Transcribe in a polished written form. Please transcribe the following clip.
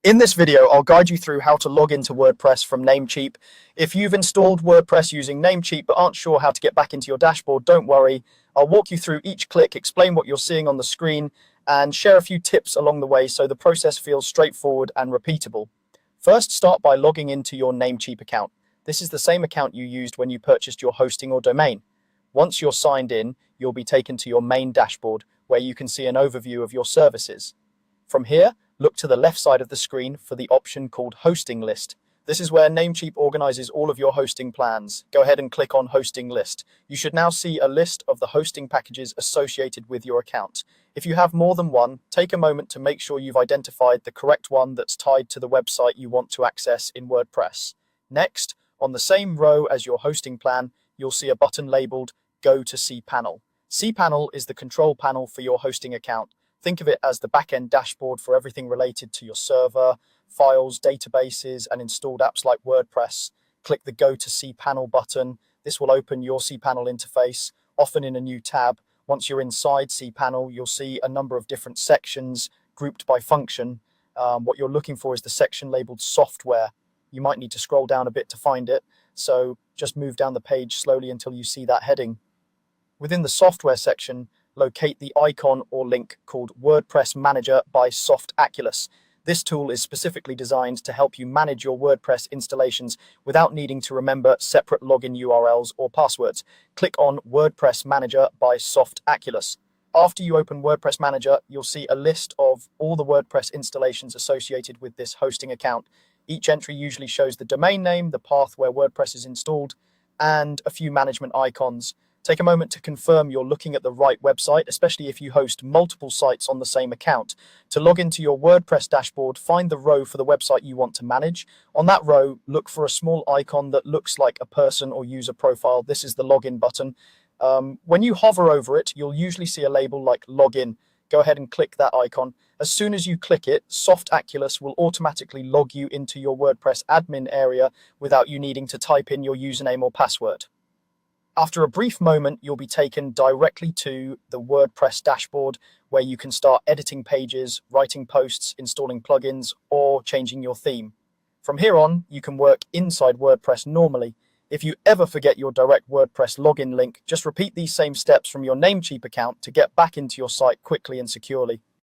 In this video, I'll guide you through how to log into WordPress from Namecheap. If you've installed WordPress using Namecheap but aren't sure how to get back into your dashboard, don't worry. I'll walk you through each click, explain what you're seeing on the screen, and share a few tips along the way so the process feels straightforward and repeatable. First, start by logging into your Namecheap account. This is the same account you used when you purchased your hosting or domain. Once you're signed in, you'll be taken to your main dashboard where you can see an overview of your services. From here, look to the left side of the screen for the option called Hosting List. This is where Namecheap organizes all of your hosting plans. Go ahead and click on Hosting List. You should now see a list of the hosting packages associated with your account. If you have more than one, take a moment to make sure you've identified the correct one that's tied to the website you want to access in WordPress. Next, on the same row as your hosting plan, you'll see a button labeled Go to cPanel. cPanel is the control panel for your hosting account. Think of it as the back-end dashboard for everything related to your server, files, databases, and installed apps like WordPress. Click the Go to cPanel button. This will open your cPanel interface, often in a new tab. Once you're inside cPanel, you'll see a number of different sections grouped by function. What you're looking for is the section labeled Software. You might need to scroll down a bit to find it, so just move down the page slowly until you see that heading. Within the Software section, locate the icon or link called WordPress Manager by Softaculous. This tool is specifically designed to help you manage your WordPress installations without needing to remember separate login URLs or passwords. Click on WordPress Manager by Softaculous. After you open WordPress Manager, you'll see a list of all the WordPress installations associated with this hosting account. Each entry usually shows the domain name, the path where WordPress is installed, and a few management icons. Take a moment to confirm you're looking at the right website, especially if you host multiple sites on the same account. To log into your WordPress dashboard, find the row for the website you want to manage. On that row, look for a small icon that looks like a person or user profile. This is the login button. When you hover over it, you'll usually see a label like login. Go ahead and click that icon. As soon as you click it, Softaculous will automatically log you into your WordPress admin area without you needing to type in your username or password. After a brief moment, you'll be taken directly to the WordPress dashboard where you can start editing pages, writing posts, installing plugins, or changing your theme. From here on, you can work inside WordPress normally. If you ever forget your direct WordPress login link, just repeat these same steps from your Namecheap account to get back into your site quickly and securely.